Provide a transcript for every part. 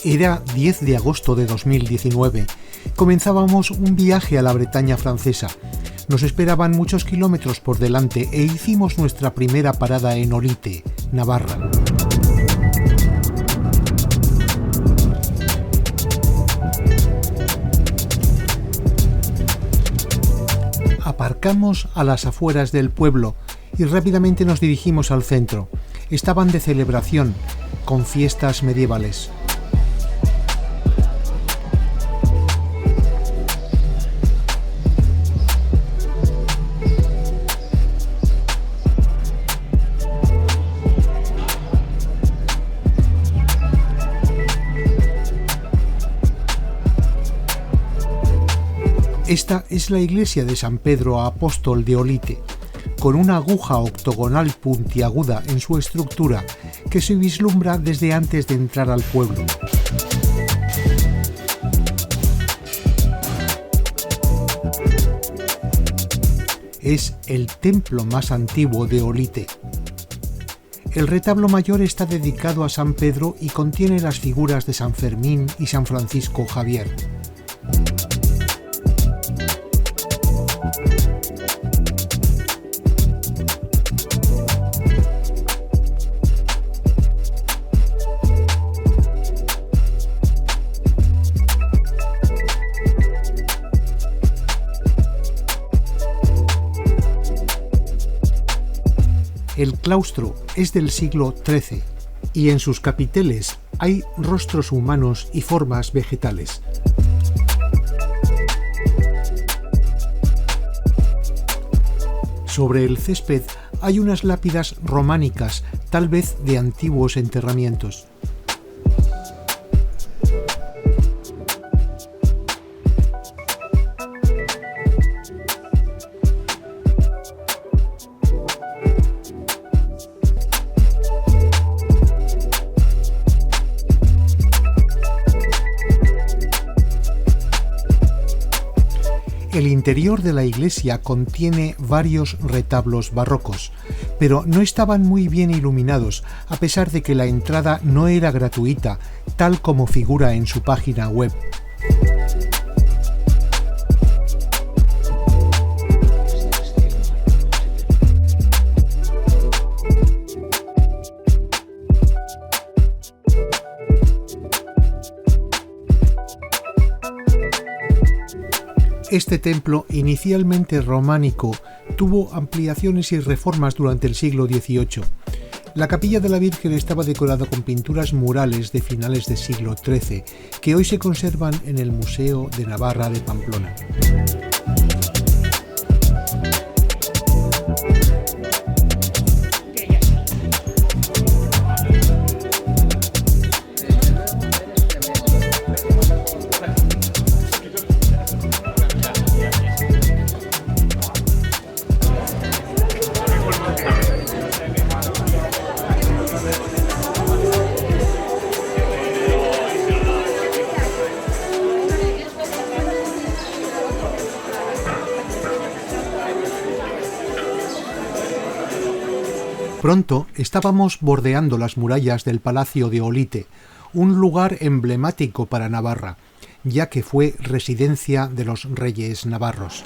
Era 10 de agosto de 2019. Comenzábamos un viaje a la Bretaña francesa. Nos esperaban muchos kilómetros por delante e hicimos nuestra primera parada en Olite, Navarra. Aparcamos a las afueras del pueblo y rápidamente nos dirigimos al centro. Estaban de celebración, con fiestas medievales. Esta es la iglesia de San Pedro Apóstol de Olite, con una aguja octogonal puntiaguda en su estructura que se vislumbra desde antes de entrar al pueblo. Es el templo más antiguo de Olite. El retablo mayor está dedicado a San Pedro y contiene las figuras de San Fermín y San Francisco Javier. El claustro es del siglo XIII y en sus capiteles hay rostros humanos y formas vegetales. Sobre el césped hay unas lápidas románicas, tal vez de antiguos enterramientos. El interior de la iglesia contiene varios retablos barrocos, pero no estaban muy bien iluminados, a pesar de que la entrada no era gratuita, tal como figura en su página web. Este templo, inicialmente románico, tuvo ampliaciones y reformas durante el siglo XVIII. La capilla de la Virgen estaba decorada con pinturas murales de finales del siglo XIII, que hoy se conservan en el Museo de Navarra de Pamplona. Pronto estábamos bordeando las murallas del Palacio de Olite, un lugar emblemático para Navarra, ya que fue residencia de los reyes navarros.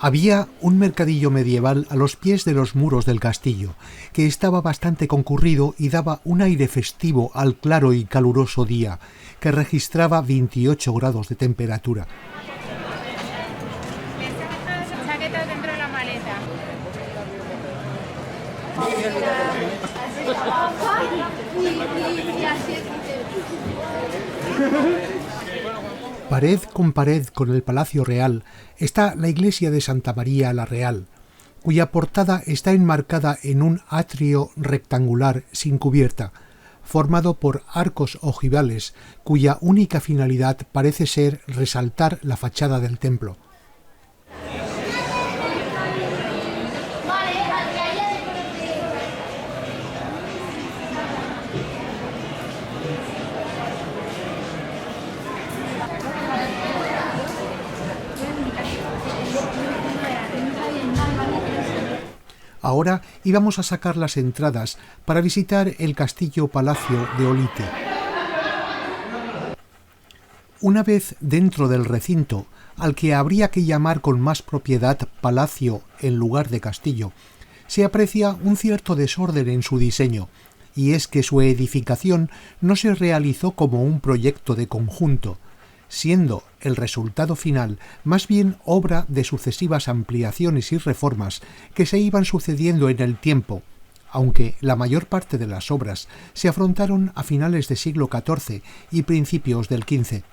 Había un mercadillo medieval a los pies de los muros del castillo, que estaba bastante concurrido y daba un aire festivo al claro y caluroso día, que registraba 28 grados de temperatura. Chaquetas dentro de la maleta. Pared con pared con el Palacio Real está la iglesia de Santa María la Real, cuya portada está enmarcada en un atrio rectangular sin cubierta, formado por arcos ojivales, cuya única finalidad parece ser resaltar la fachada del templo. Ahora íbamos a sacar las entradas para visitar el castillo-palacio de Olite. Una vez dentro del recinto, al que habría que llamar con más propiedad palacio en lugar de castillo, se aprecia un cierto desorden en su diseño, y es que su edificación no se realizó como un proyecto de conjunto, siendo el resultado final más bien obra de sucesivas ampliaciones y reformas que se iban sucediendo en el tiempo, aunque la mayor parte de las obras se afrontaron a finales del siglo XIV y principios del XV.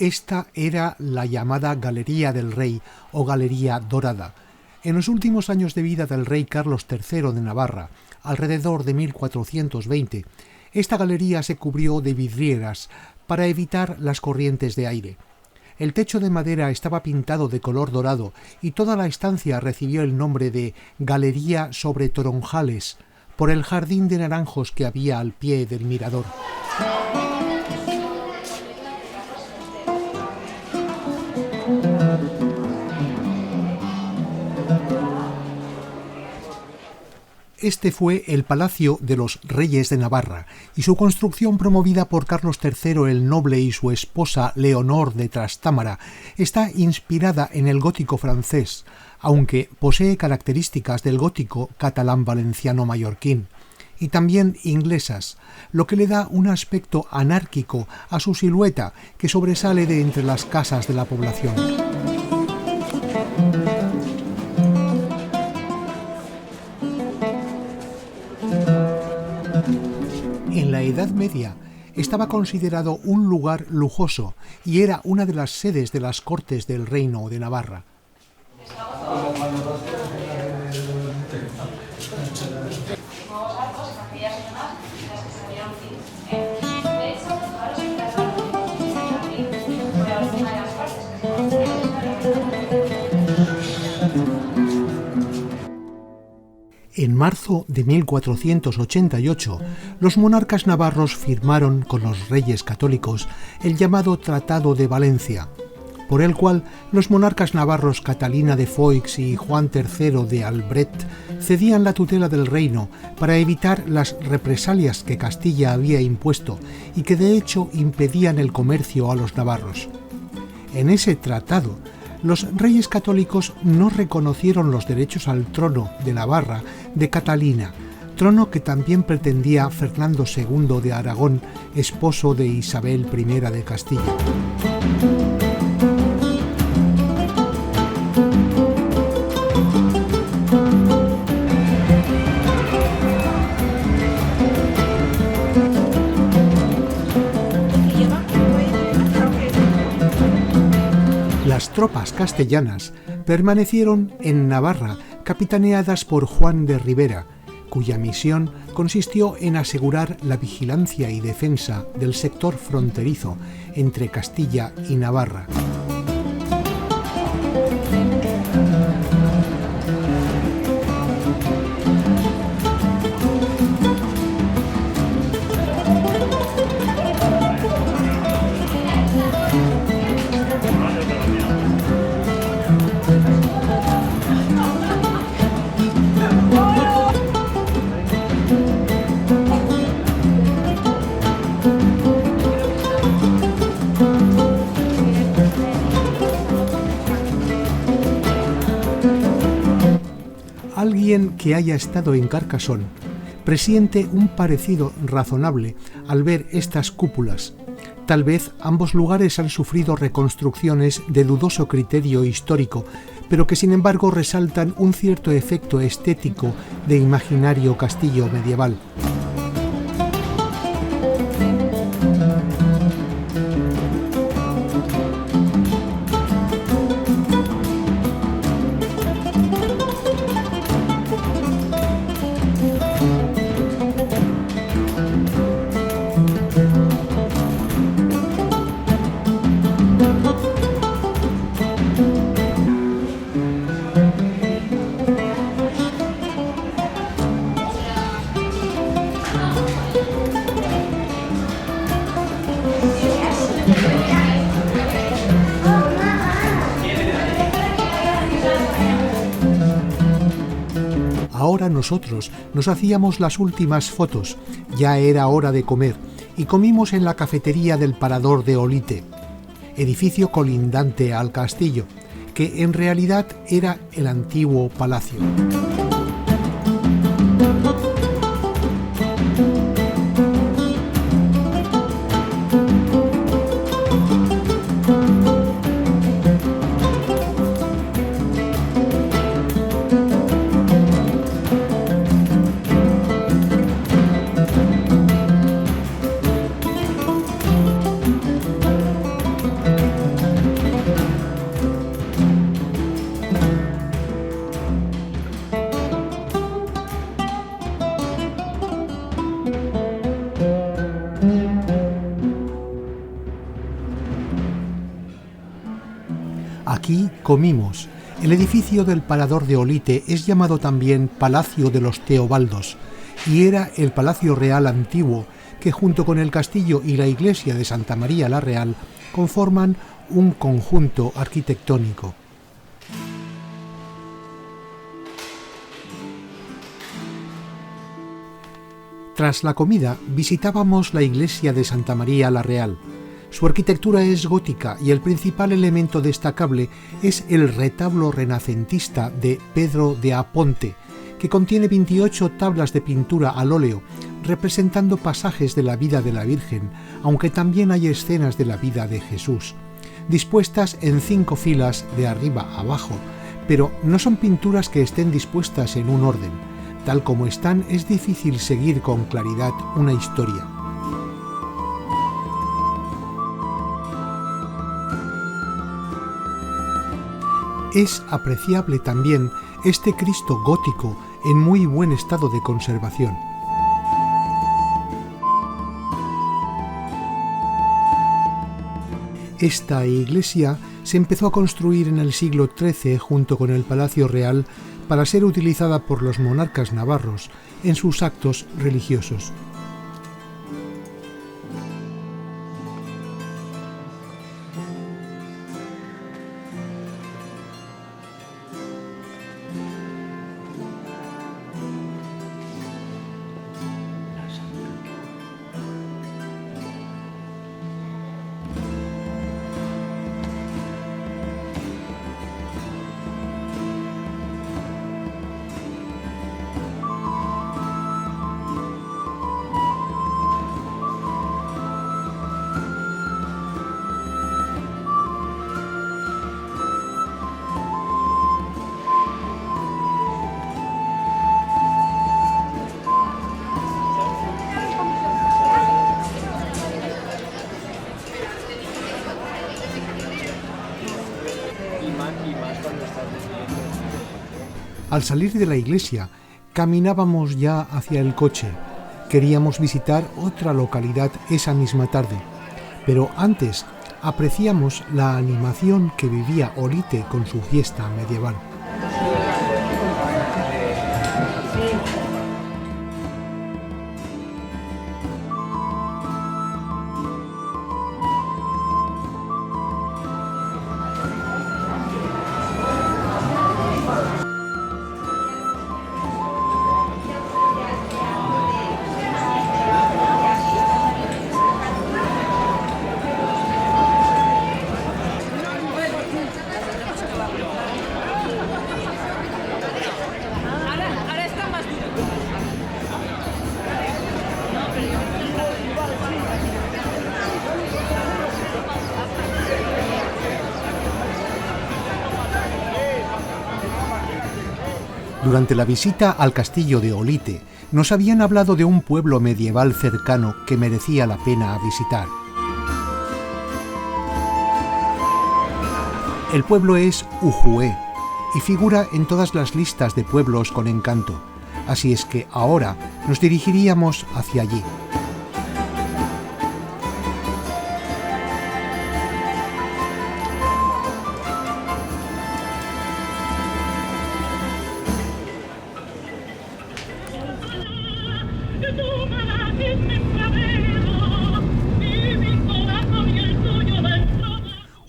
Esta era la llamada Galería del Rey o Galería Dorada. En los últimos años de vida del rey Carlos III de Navarra, alrededor de 1420, esta galería se cubrió de vidrieras para evitar las corrientes de aire. El techo de madera estaba pintado de color dorado y toda la estancia recibió el nombre de Galería sobre Toronjales, por el jardín de naranjos que había al pie del mirador. Este fue el Palacio de los Reyes de Navarra, y su construcción, promovida por Carlos III el Noble y su esposa Leonor de Trastámara, está inspirada en el gótico francés, aunque posee características del gótico catalán valenciano mallorquín, y también inglesas, lo que le da un aspecto anárquico a su silueta que sobresale de entre las casas de la población. En la Edad Media estaba considerado un lugar lujoso y era una de las sedes de las Cortes del Reino de Navarra. En marzo de 1488, los monarcas navarros firmaron con los reyes católicos el llamado Tratado de Valencia, por el cual los monarcas navarros Catalina de Foix y Juan III de Albret cedían la tutela del reino para evitar las represalias que Castilla había impuesto y que de hecho impedían el comercio a los navarros. En ese tratado, los reyes católicos no reconocieron los derechos al trono de Navarra de Catalina, trono que también pretendía Fernando II de Aragón, esposo de Isabel I de Castilla. las tropas castellanas permanecieron en Navarra, capitaneadas por Juan de Ribera, cuya misión consistió en asegurar la vigilancia y defensa del sector fronterizo entre Castilla y Navarra. Alguien que haya estado en Carcassonne presiente un parecido razonable al ver estas cúpulas. Tal vez ambos lugares han sufrido reconstrucciones de dudoso criterio histórico, pero que sin embargo resaltan un cierto efecto estético de imaginario castillo medieval. Ahora nosotros nos hacíamos las últimas fotos, ya era hora de comer, y comimos en la cafetería del Parador de Olite, edificio colindante al castillo, que en realidad era el antiguo palacio. Aquí comimos. El edificio del Parador de Olite es llamado también Palacio de los Teobaldos y era el Palacio Real antiguo que junto con el castillo y la iglesia de Santa María la Real conforman un conjunto arquitectónico. Tras la comida visitábamos la iglesia de Santa María la Real. Su arquitectura es gótica y el principal elemento destacable es el retablo renacentista de Pedro de Aponte, que contiene 28 tablas de pintura al óleo, representando pasajes de la vida de la Virgen, aunque también hay escenas de la vida de Jesús, dispuestas en 5 filas de arriba a abajo, pero no son pinturas que estén dispuestas en un orden. Tal como están, es difícil seguir con claridad una historia. Es apreciable también este Cristo gótico en muy buen estado de conservación. Esta iglesia se empezó a construir en el siglo XIII junto con el Palacio Real para ser utilizada por los monarcas navarros en sus actos religiosos. Al salir de la iglesia, caminábamos ya hacia el coche. Queríamos visitar otra localidad esa misma tarde, pero antes apreciamos la animación que vivía Olite con su fiesta medieval. Durante la visita al castillo de Olite, nos habían hablado de un pueblo medieval cercano que merecía la pena visitar. El pueblo es Ujué y figura en todas las listas de pueblos con encanto, así es que ahora nos dirigiríamos hacia allí.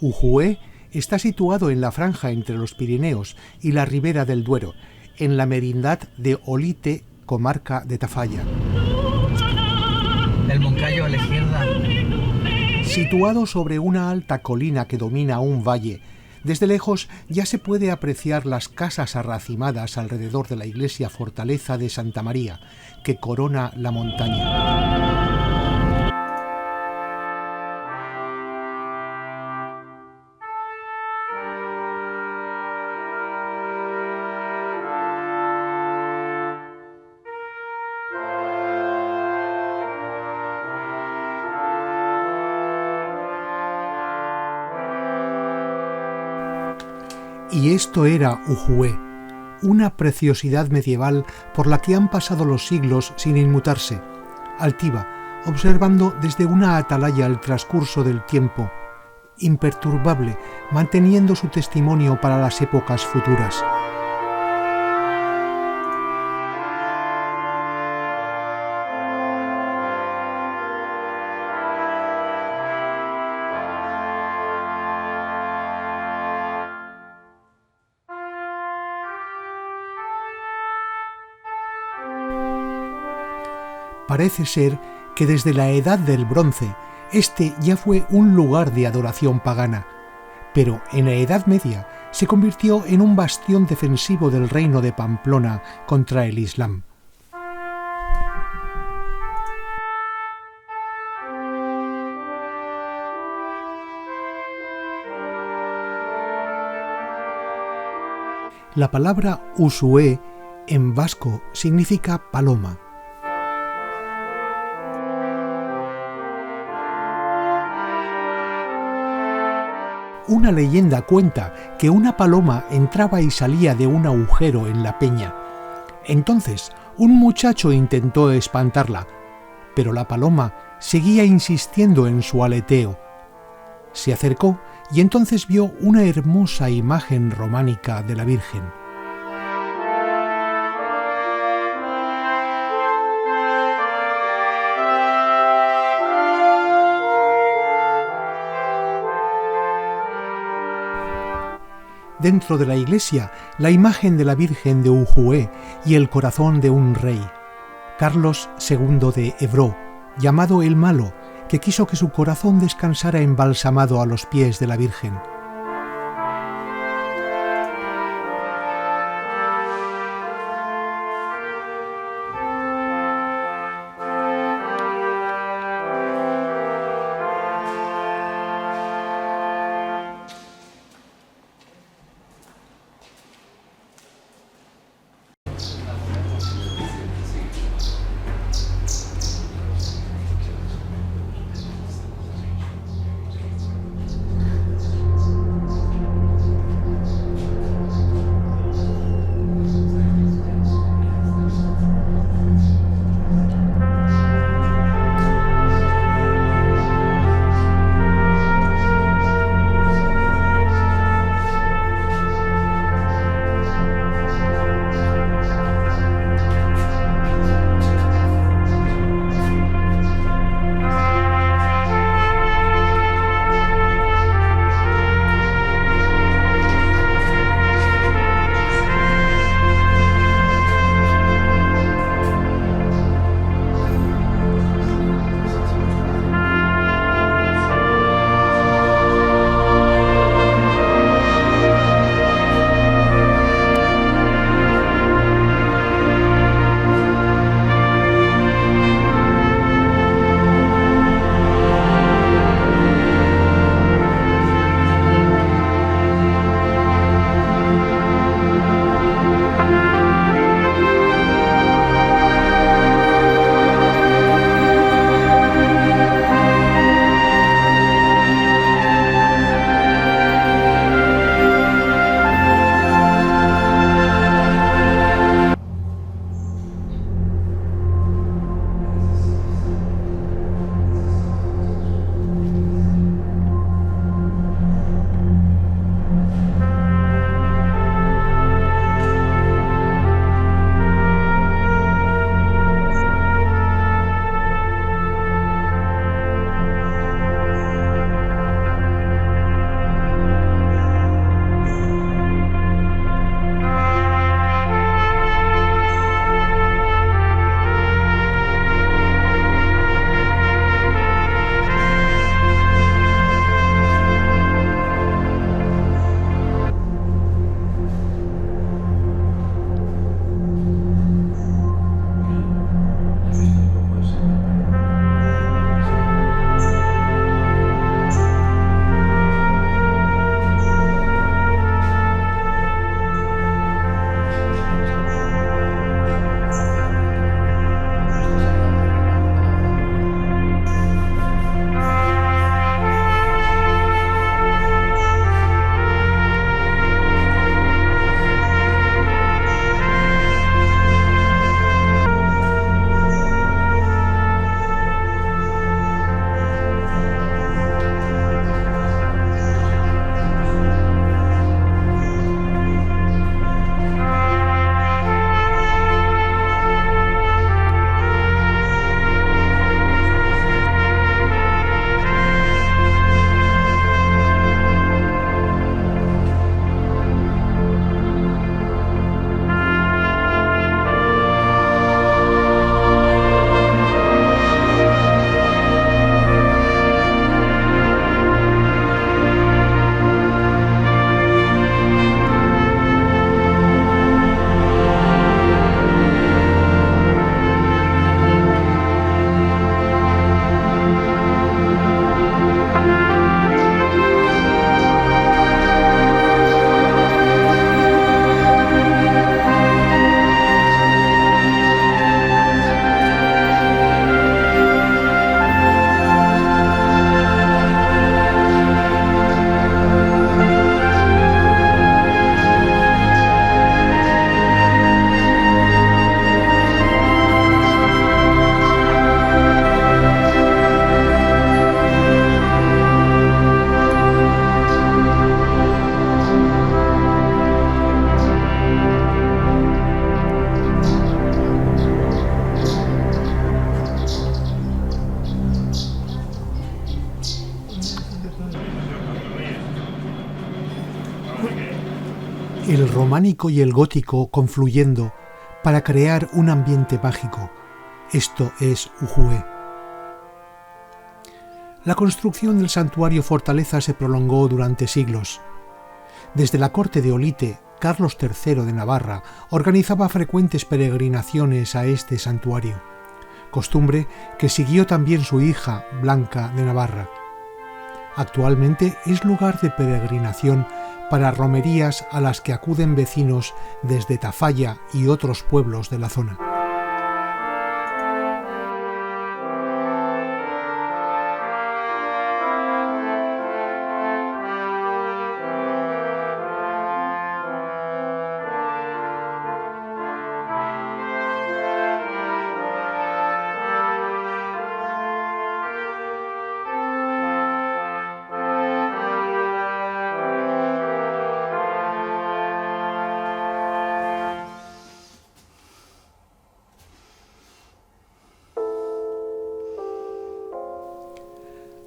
Ujué está situado en la franja entre los Pirineos y la Ribera del Duero, en la merindad de Olite, comarca de Tafalla. El Moncayo a la izquierda. Situado sobre una alta colina que domina un valle, desde lejos ya se puede apreciar las casas arracimadas alrededor de la iglesia fortaleza de Santa María, que corona la montaña. Y esto era Ujué, una preciosidad medieval por la que han pasado los siglos sin inmutarse, altiva, observando desde una atalaya el transcurso del tiempo, imperturbable, manteniendo su testimonio para las épocas futuras. Parece ser que desde la Edad del Bronce este ya fue un lugar de adoración pagana, pero en la Edad Media se convirtió en un bastión defensivo del reino de Pamplona contra el Islam. La palabra Usué en vasco significa paloma. Una leyenda cuenta que una paloma entraba y salía de un agujero en la peña. Entonces, un muchacho intentó espantarla, pero la paloma seguía insistiendo en su aleteo. Se acercó y entonces vio una hermosa imagen románica de la Virgen. Dentro de la iglesia, la imagen de la Virgen de Ujué y el corazón de un rey, Carlos II de Evreux, llamado el Malo, que quiso que su corazón descansara embalsamado a los pies de la Virgen. románico y el gótico confluyendo para crear un ambiente mágico. Esto es Ujue. La construcción del santuario fortaleza se prolongó durante siglos. Desde la corte de Olite, Carlos III de Navarra organizaba frecuentes peregrinaciones a este santuario, costumbre que siguió también su hija, Blanca de Navarra. Actualmente es lugar de peregrinación para romerías a las que acuden vecinos desde Tafalla y otros pueblos de la zona.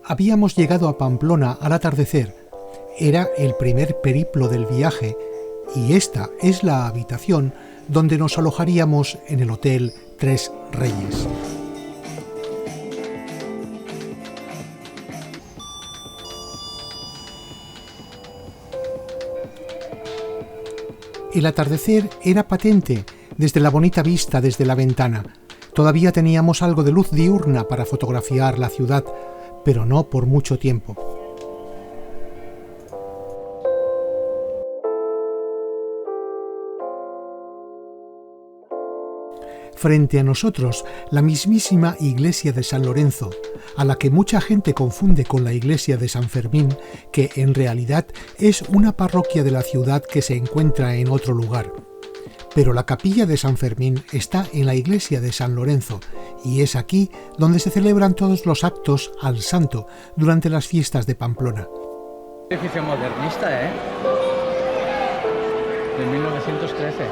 Habíamos llegado a Pamplona al atardecer. Era el primer periplo del viaje y esta es la habitación donde nos alojaríamos en el Hotel Tres Reyes. El atardecer era patente desde la bonita vista desde la ventana. Todavía teníamos algo de luz diurna para fotografiar la ciudad, pero no por mucho tiempo. Frente a nosotros, la mismísima iglesia de San Lorenzo, a la que mucha gente confunde con la iglesia de San Fermín, que en realidad es una parroquia de la ciudad que se encuentra en otro lugar. Pero la capilla de San Fermín está en la iglesia de San Lorenzo, y es aquí donde se celebran todos los actos al santo durante las fiestas de Pamplona. Edificio modernista, de 1913.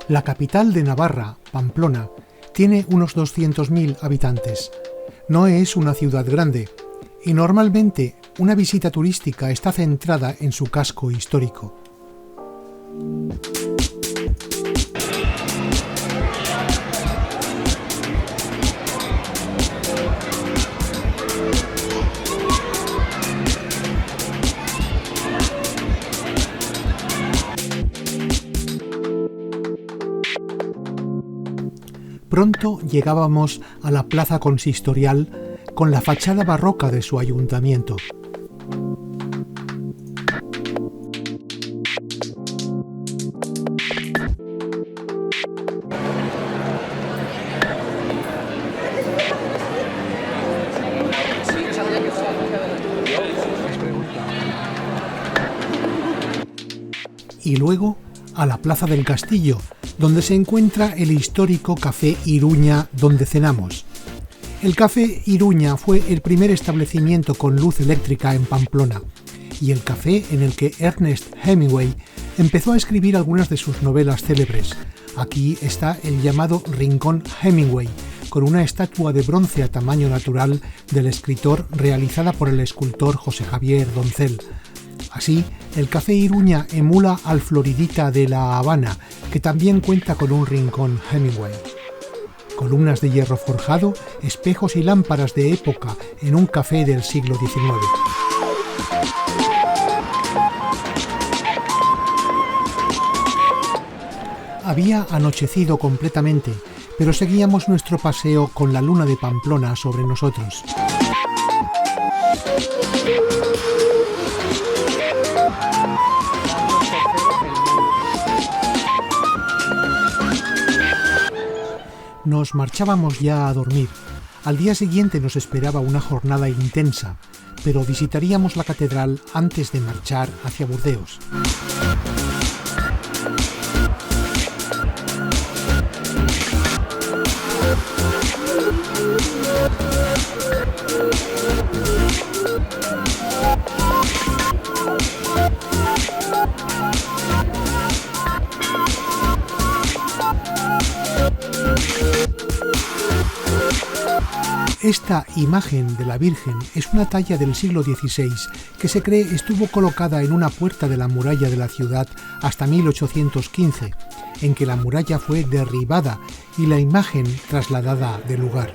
La capital de Navarra, Pamplona, tiene unos 200.000 habitantes. No es una ciudad grande, y normalmente una visita turística está centrada en su casco histórico. Pronto llegábamos a la plaza consistorial con la fachada barroca de su ayuntamiento. Y luego a la plaza del Castillo, donde se encuentra el histórico Café Iruña donde cenamos. El Café Iruña fue el primer establecimiento con luz eléctrica en Pamplona y el café en el que Ernest Hemingway empezó a escribir algunas de sus novelas célebres. Aquí está el llamado Rincón Hemingway, con una estatua de bronce a tamaño natural del escritor realizada por el escultor José Javier Doncel. Así, el Café Iruña emula al Floridita de La Habana, que también cuenta con un rincón Hemingway. Columnas de hierro forjado, espejos y lámparas de época en un café del siglo XIX. Había anochecido completamente, pero seguíamos nuestro paseo con la luna de Pamplona sobre nosotros. Nos marchábamos ya a dormir. Al día siguiente nos esperaba una jornada intensa, pero visitaríamos la catedral antes de marchar hacia Burdeos. Esta imagen de la Virgen es una talla del siglo XVI que se cree estuvo colocada en una puerta de la muralla de la ciudad hasta 1815, en que la muralla fue derribada y la imagen trasladada del lugar.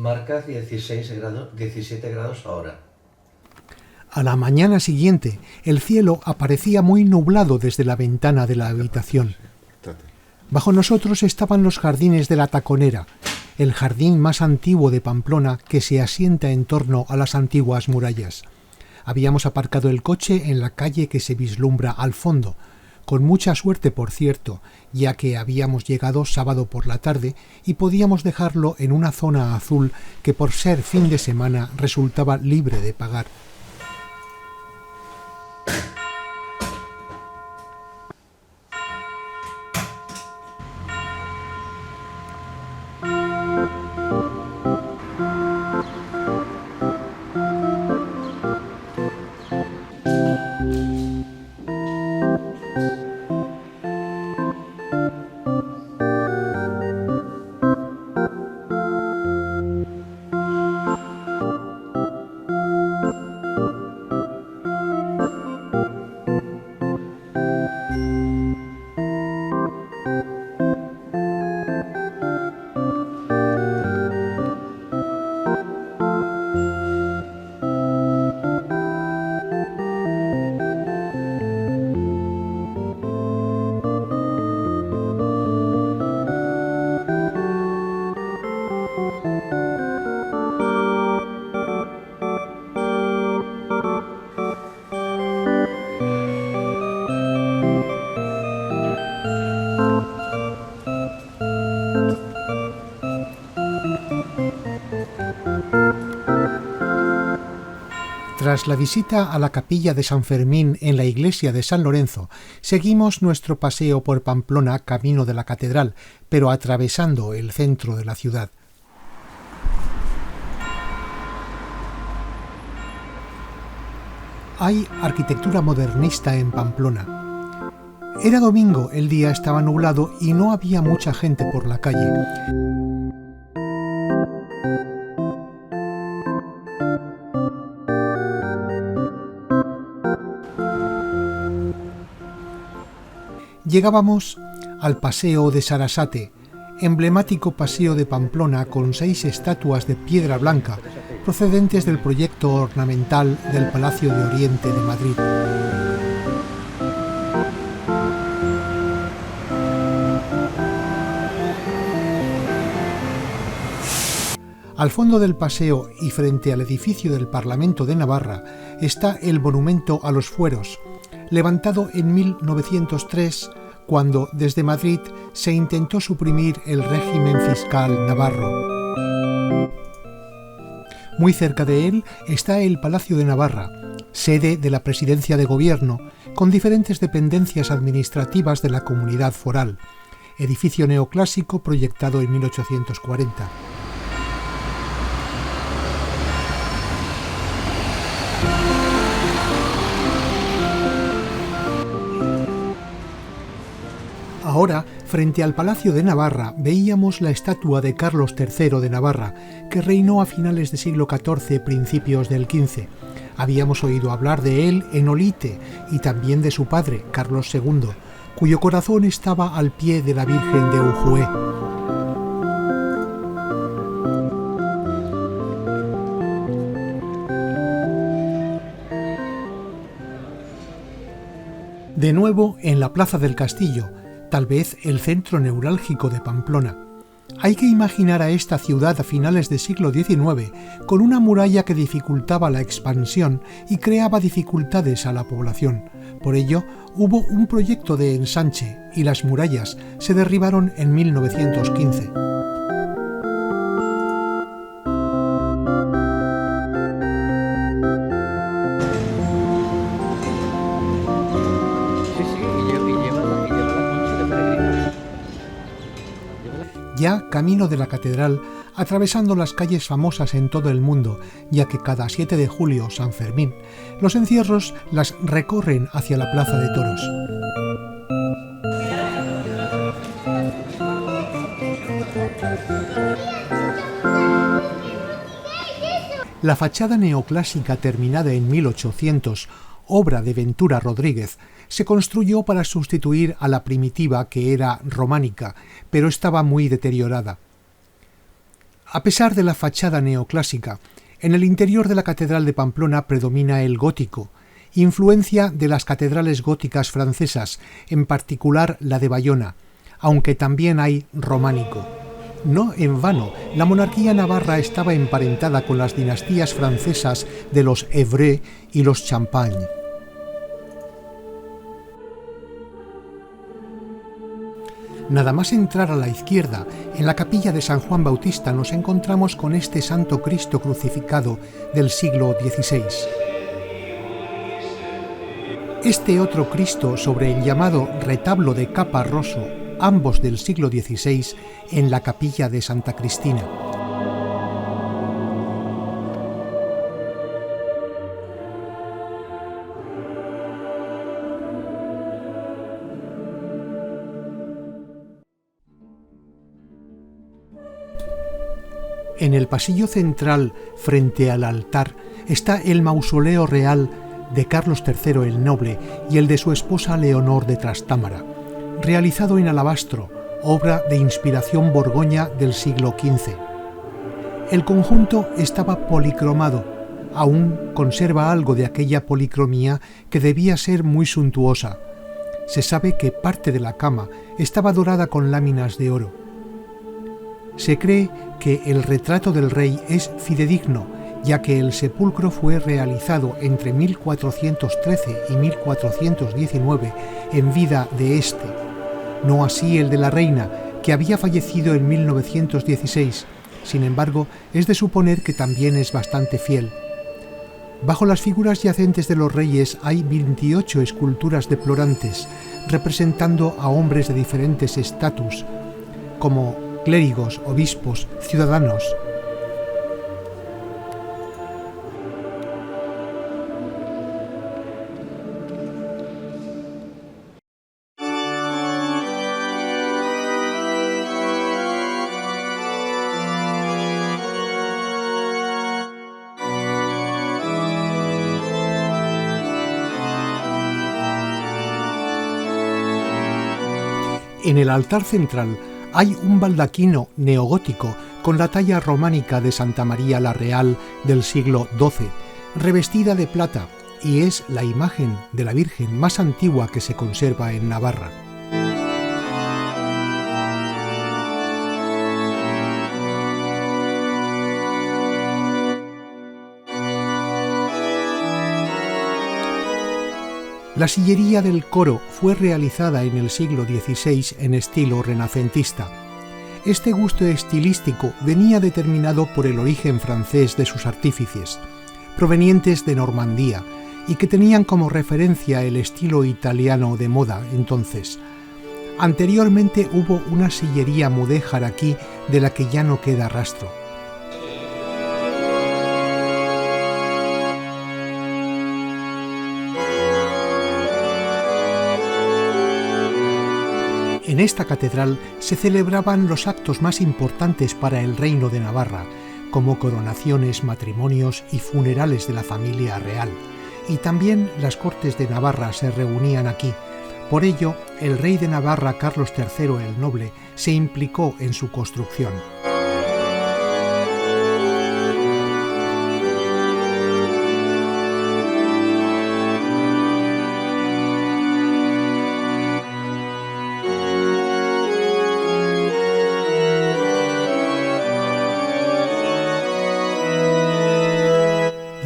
Marca 17 grados ahora. A la mañana siguiente, el cielo aparecía muy nublado desde la ventana de la habitación. Bajo nosotros estaban los jardines de la Taconera, el jardín más antiguo de Pamplona que se asienta en torno a las antiguas murallas. Habíamos aparcado el coche en la calle que se vislumbra al fondo, con mucha suerte, por cierto, ya que habíamos llegado sábado por la tarde y podíamos dejarlo en una zona azul que por ser fin de semana resultaba libre de pagar. Tras la visita a la capilla de San Fermín en la iglesia de San Lorenzo, seguimos nuestro paseo por Pamplona camino de la catedral, pero atravesando el centro de la ciudad. Hay arquitectura modernista en Pamplona. Era domingo, el día estaba nublado y no había mucha gente por la calle. Llegábamos al Paseo de Sarasate, emblemático paseo de Pamplona con 6 estatuas de piedra blanca procedentes del proyecto ornamental del Palacio de Oriente de Madrid. Al fondo del paseo y frente al edificio del Parlamento de Navarra está el monumento a los fueros, levantado en 1903, cuando desde Madrid se intentó suprimir el régimen fiscal navarro. Muy cerca de él está el Palacio de Navarra, sede de la Presidencia de Gobierno, con diferentes dependencias administrativas de la Comunidad Foral, edificio neoclásico proyectado en 1840. Ahora, frente al Palacio de Navarra, veíamos la estatua de Carlos III de Navarra, que reinó a finales del siglo XIV, principios del XV. Habíamos oído hablar de él en Olite y también de su padre, Carlos II, cuyo corazón estaba al pie de la Virgen de Ujué. De nuevo en la Plaza del Castillo, tal vez el centro neurálgico de Pamplona. Hay que imaginar a esta ciudad a finales del siglo XIX con una muralla que dificultaba la expansión y creaba dificultades a la población. Por ello, hubo un proyecto de ensanche y las murallas se derribaron en 1915. Ya camino de la catedral, atravesando las calles famosas en todo el mundo, ya que cada 7 de julio, San Fermín, los encierros las recorren hacia la Plaza de Toros. La fachada neoclásica terminada en 1800, obra de Ventura Rodríguez, se construyó para sustituir a la primitiva que era románica, pero estaba muy deteriorada. A pesar de la fachada neoclásica, en el interior de la Catedral de Pamplona predomina el gótico, influencia de las catedrales góticas francesas, en particular la de Bayona, aunque también hay románico. No en vano, la monarquía navarra estaba emparentada con las dinastías francesas de los Évreux y los Champagne. Nada más entrar a la izquierda, en la capilla de San Juan Bautista nos encontramos con este Santo Cristo crucificado del siglo XVI. Este otro Cristo sobre el llamado retablo de Caparroso, ambos del siglo XVI, en la capilla de Santa Cristina. En el pasillo central, frente al altar, está el mausoleo real de Carlos III el Noble y el de su esposa Leonor de Trastámara, realizado en alabastro, obra de inspiración borgoña del siglo XV. El conjunto estaba policromado, aún conserva algo de aquella policromía que debía ser muy suntuosa. Se sabe que parte de la cama estaba dorada con láminas de oro. Se cree que el retrato del rey es fidedigno, ya que el sepulcro fue realizado entre 1413 y 1419 en vida de éste, no así el de la reina, que había fallecido en 1916. Sin embargo, es de suponer que también es bastante fiel. Bajo las figuras yacentes de los reyes hay 28 esculturas deplorantes, representando a hombres de diferentes estatus, como clérigos, obispos, ciudadanos. En el altar central hay un baldaquino neogótico con la talla románica de Santa María la Real del siglo XII, revestida de plata, y es la imagen de la Virgen más antigua que se conserva en Navarra. La sillería del coro fue realizada en el siglo XVI en estilo renacentista. Este gusto estilístico venía determinado por el origen francés de sus artífices, provenientes de Normandía, y que tenían como referencia el estilo italiano de moda entonces. Anteriormente hubo una sillería mudéjar aquí de la que ya no queda rastro. En esta catedral se celebraban los actos más importantes para el Reino de Navarra, como coronaciones, matrimonios y funerales de la familia real, y también las Cortes de Navarra se reunían aquí. Por ello, el rey de Navarra, Carlos III el Noble, se implicó en su construcción.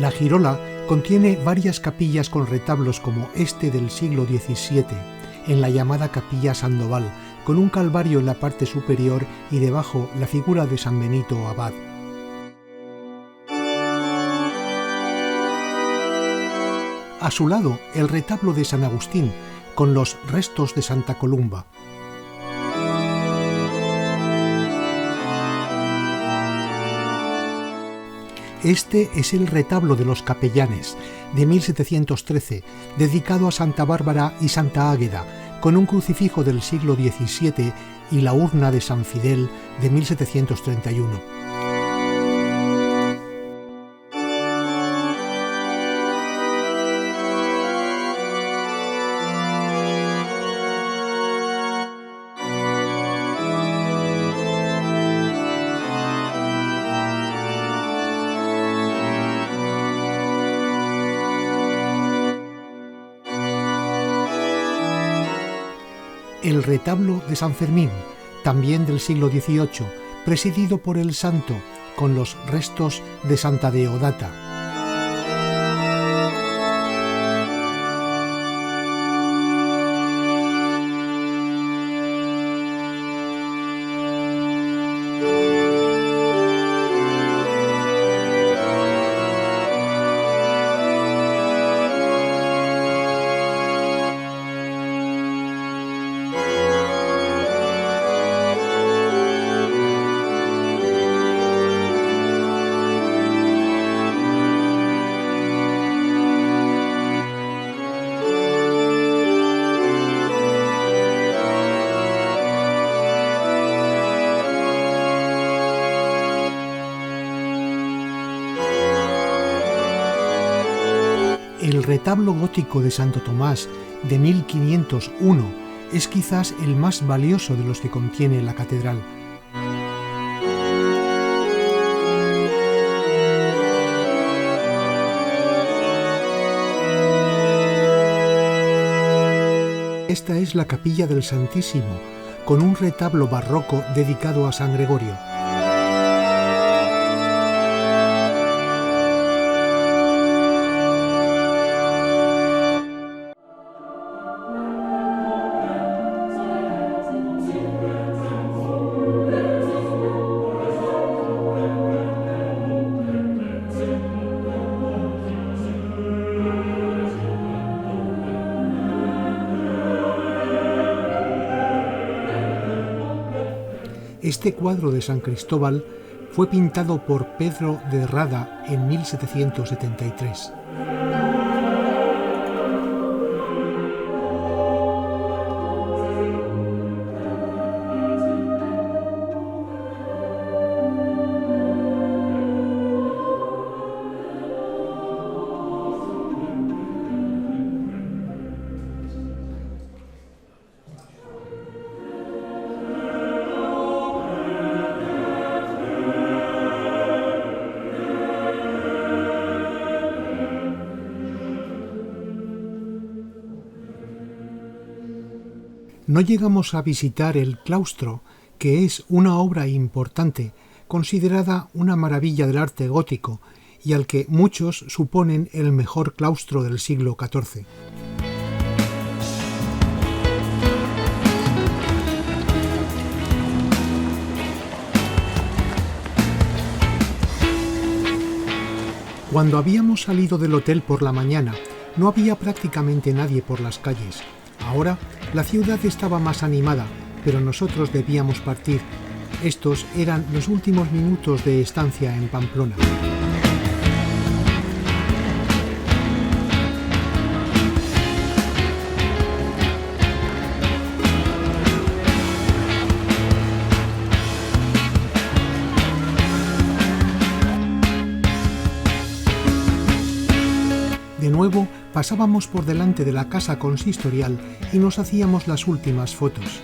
La girola contiene varias capillas con retablos como este del siglo XVII, en la llamada Capilla Sandoval, con un calvario en la parte superior y debajo la figura de San Benito Abad. A su lado, el retablo de San Agustín, con los restos de Santa Columba. Este es el retablo de los capellanes, de 1713, dedicado a Santa Bárbara y Santa Águeda, con un crucifijo del siglo XVII y la urna de San Fidel de 1731. El retablo de San Fermín, también del siglo XVIII, presidido por el santo, con los restos de Santa Deodata. El retablo gótico de Santo Tomás de 1501 es quizás el más valioso de los que contiene la catedral. Esta es la capilla del Santísimo, con un retablo barroco dedicado a San Gregorio. Este cuadro de San Cristóbal fue pintado por Pedro de Rada en 1773. No llegamos a visitar el claustro, que es una obra importante, considerada una maravilla del arte gótico, y al que muchos suponen el mejor claustro del siglo XIV. Cuando habíamos salido del hotel por la mañana, no había prácticamente nadie por las calles. Ahora la ciudad estaba más animada, pero nosotros debíamos partir. Estos eran los últimos minutos de estancia en Pamplona. De nuevo, pasábamos por delante de la casa consistorial y nos hacíamos las últimas fotos.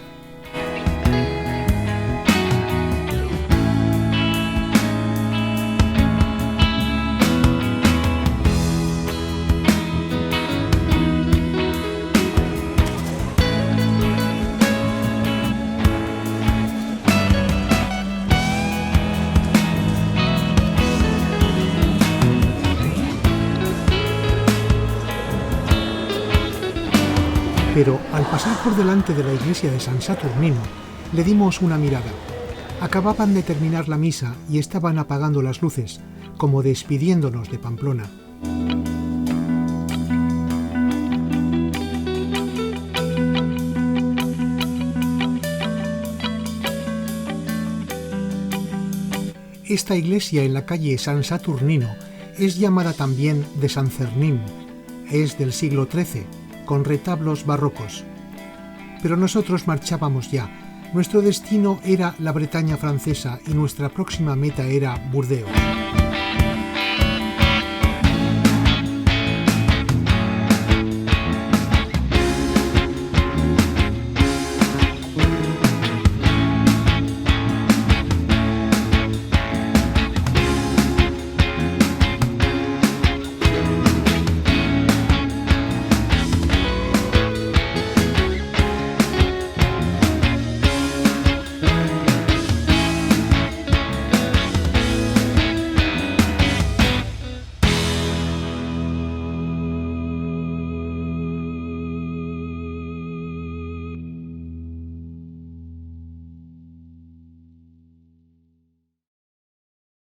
Pero al pasar por delante de la iglesia de San Saturnino, le dimos una mirada. Acababan de terminar la misa y estaban apagando las luces, como despidiéndonos de Pamplona. Esta iglesia en la calle San Saturnino es llamada también de San Fermín. Es del siglo XIII, con retablos barrocos. Pero nosotros marchábamos ya. Nuestro destino era la Bretaña francesa y nuestra próxima meta era Burdeos.